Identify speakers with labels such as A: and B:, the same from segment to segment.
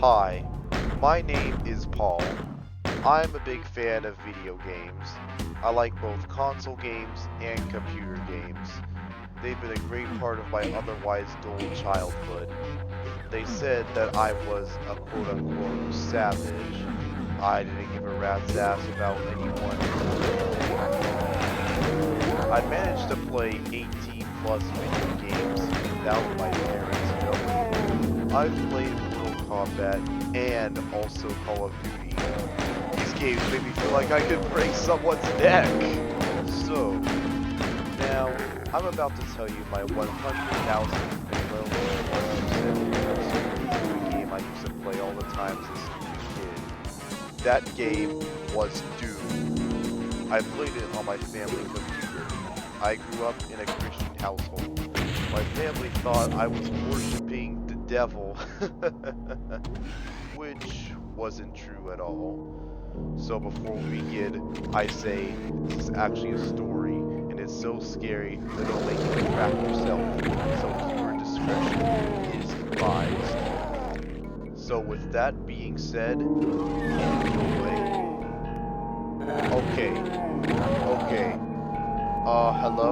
A: Hi, my name is Paul. I'm a big fan of video games. I like both console games and computer games. They've been a great part of my otherwise dull childhood. They said that I was a quote-unquote savage. I didn't give a rat's ass about anyone. I managed to play 18 plus video games without my parents knowing. I've played Mortal Kombat and also Call of Duty. These games made me feel like I could break someone's neck. So, now I'm about to tell you my 100,000 game I used to play all the time as a stupid kid. That game was Doom. I played it on my family computer. I grew up in a Christian household. My family thought I was worshipping the devil, which wasn't true at all. So before we begin, I say this is actually a story, and it's so scary that it'll make you crap yourself. So viewer discretion is advised. So with that being said, enjoy. Okay. Hello?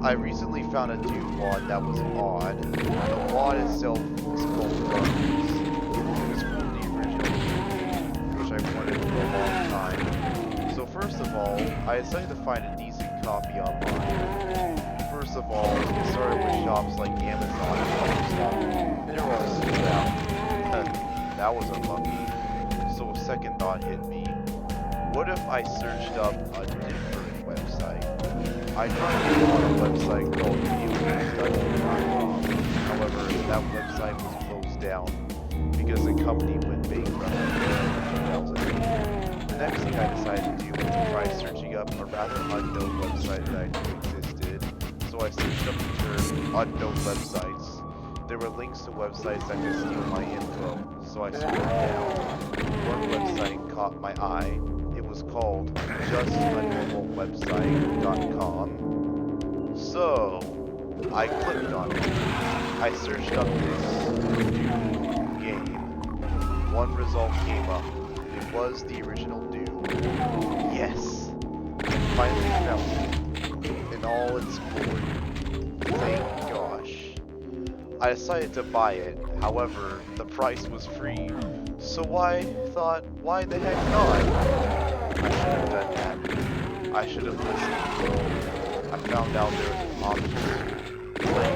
A: I recently found a new mod that was odd. The mod itself is called Darkness. It was from the original game, which I wanted for a long time. So first of all, I decided to find a decent copy online. First of all, it started with shops like Amazon and other stuff. They were all sold out. That was unlucky. So a second thought hit me. What if I searched up a different website? I tried to go on a website called VideoGameStudy.com. However, that website was closed down because the company went bankrupt in 2008. The next thing I decided to do was to try searching up a rather unknown website that I knew existed. So I searched up the term unknown websites. There were links to websites that could steal my info, so I scrolled down. One website caught my eye. It was called justanormalwebsite.com. So I clicked on it. I searched up this Doom game. One result came up. It was the original Doom. Yes! I finally found it in all its glory. Thank gosh. I decided to buy it. However, the price was free. So I thought, why the heck not? I should have done that. I should have listened. I found out there was an option to play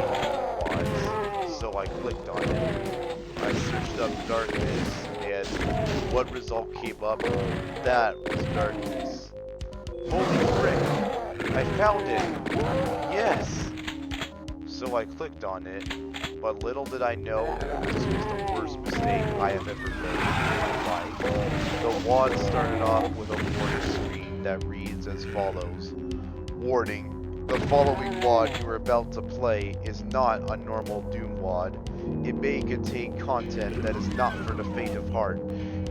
A: mods, so I clicked on it. I searched up Darkness, and what result came up? That was Darkness. Holy frick! I found it! Yes! So I clicked on it, but little did I know, this was the worst mistake I have ever made in my life. The WAD started off with a warning screen that reads as follows. Warning, the following WAD you are about to play is not a normal Doom WAD. It may contain content that is not for the faint of heart.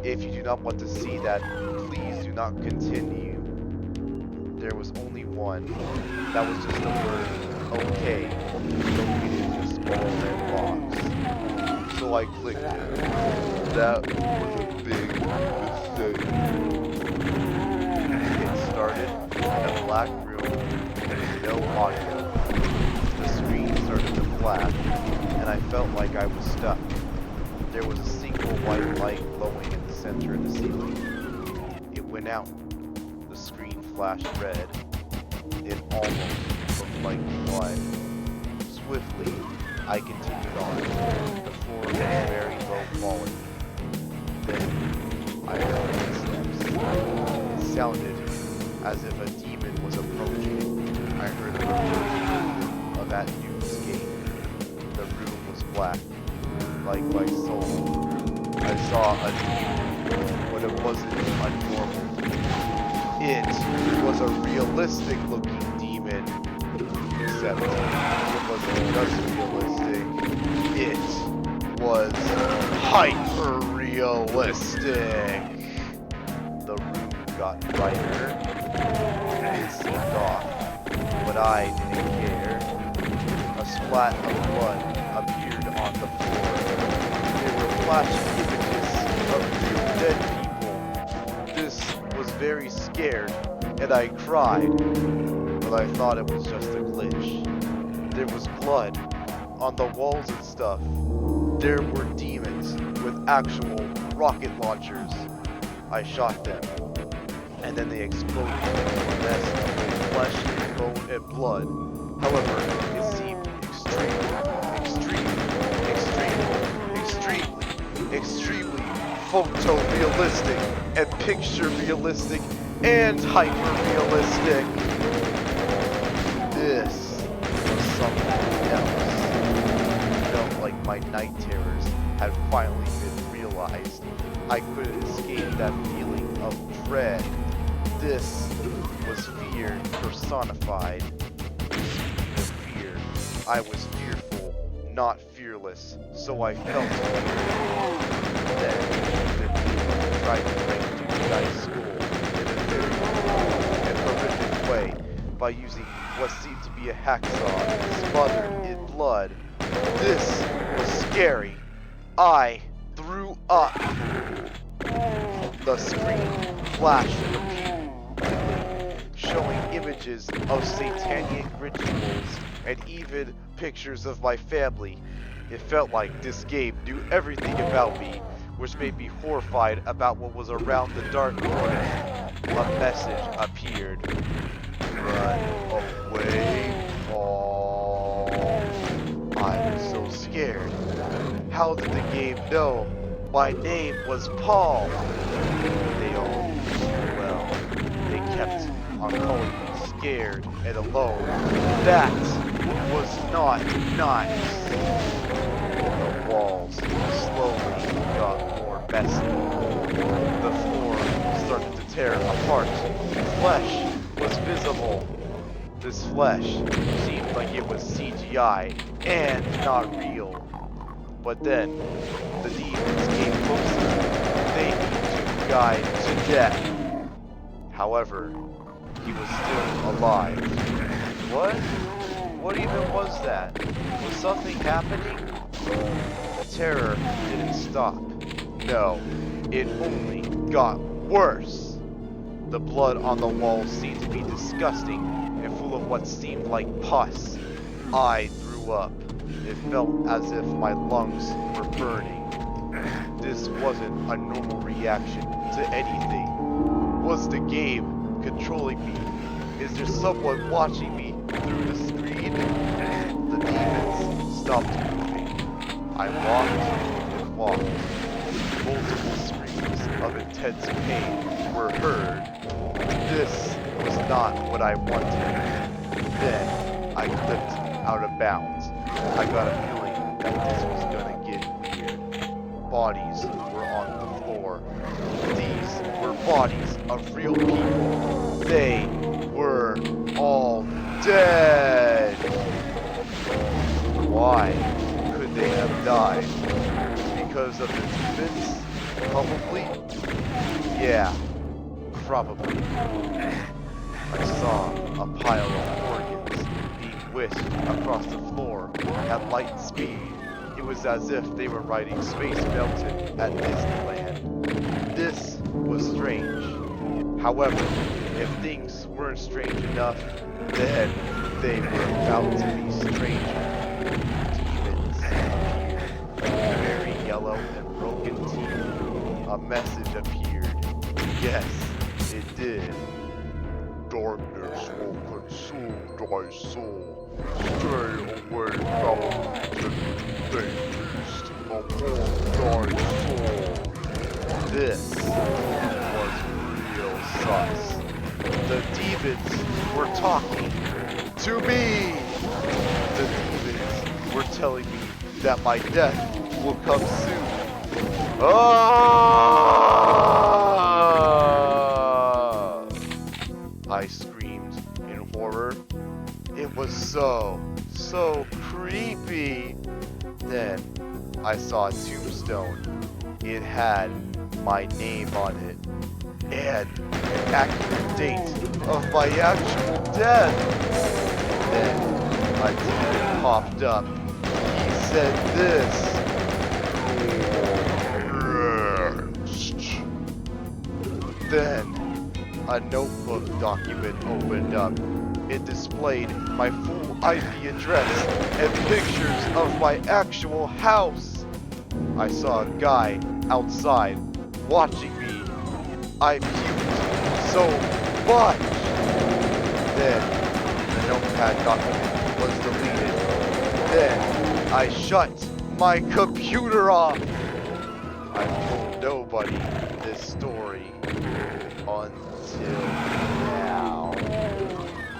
A: If you do not want to see that, please do not continue. There was only one. That was just the word, okay, located in a small red box. So I clicked it. That was a big mistake. It started in a black room with no audio. The screen started to flash, and I felt like I was stuck. There was a single white light glowing in the center of the ceiling. It went out. The screen flashed red. It almost looked like blood. Swiftly, I continued on. The floor was very low quality. Then, I heard footsteps. It sounded as if a demon was approaching. I heard a report of that Doom's gate. The room was black, like my soul. I saw a demon, but it wasn't a normal demon. It was a realistic looking demon. Except it wasn't just realistic. It was hyper realistic. The room got brighter. It seemed off, but I didn't care. A splat of blood appeared on the floor. There were flashing images of real dead people. This was very scared, and I cried, but I thought it was just a glitch. There was blood on the walls and stuff. There were demons with actual rocket launchers. I shot them, and then they exploded into a mess of flesh and bone and blood. However, it seemed extremely photorealistic and picture realistic and hyper-realistic. This was something else. It felt like my night terrors had finally been realized. I couldn't escape that feeling of dread. This was fear personified. Speaking of fear, I was fearful, not fearless, so I felt fear. Then, the demon tried to break into the guy's skull in a very cruel and horrific way by using what seemed to be a hacksaw smothered in blood. This was scary. I threw up. The screen flashed repeatedly, showing images of satanic rituals and even pictures of my family. It felt like this game knew everything about me, which made me horrified about what was around the dark corner. A message appeared. Run away, Paul. I was so scared. How did the game know my name was Paul? They all knew so well. They kept on calling me scared and alone. That was not nice. The walls slowly got more messy. The floor started to tear apart. Flesh was visible. This flesh seemed like it was CGI and not real. But then, the demons came closer. They beat the guy to death. However, he was still alive. What? What even was that? Was something happening? The terror didn't stop. No, it only got worse. The blood on the walls seemed to be disgusting and full of what seemed like pus. I threw up. It felt as if my lungs were burning. This wasn't a normal reaction to anything. Was the game controlling me? Is there someone watching me through the screen? The demons stopped moving. I walked and walked. Multiple screams of intense pain were heard. This was not what I wanted. Then I flipped out of bounds. I got a feeling that this was gonna get weird. Bodies were on the floor. These were bodies of real people. They were all dead. Why could they have died? Because of the demons? Probably? Yeah, probably. I saw a pile of organs being whisked across the floor at light speed. It was as if they were riding Space Mountain at Disneyland. This was strange. However, if things weren't strange enough, then they were about to be stranger. Demons appeared. Very yellow and broken teeth. A message appeared. Yes, it did. Darkness will consume thy soul. Stay away from the they feast upon thy soul. This was real sus. The demons were talking to me. The demons were telling me that my death will come soon. Ah! I screamed in horror. It was so creepy. Then I saw a tombstone. It had my name on it and an accurate date of my actual death. Then a demon popped up. He said this. Then, a notebook document opened up. It displayed my full IP address and pictures of my actual house. I saw a guy outside watching me. I puked so much. Then, the notepad document was deleted. Then, I shut my computer off. I told nobody this story until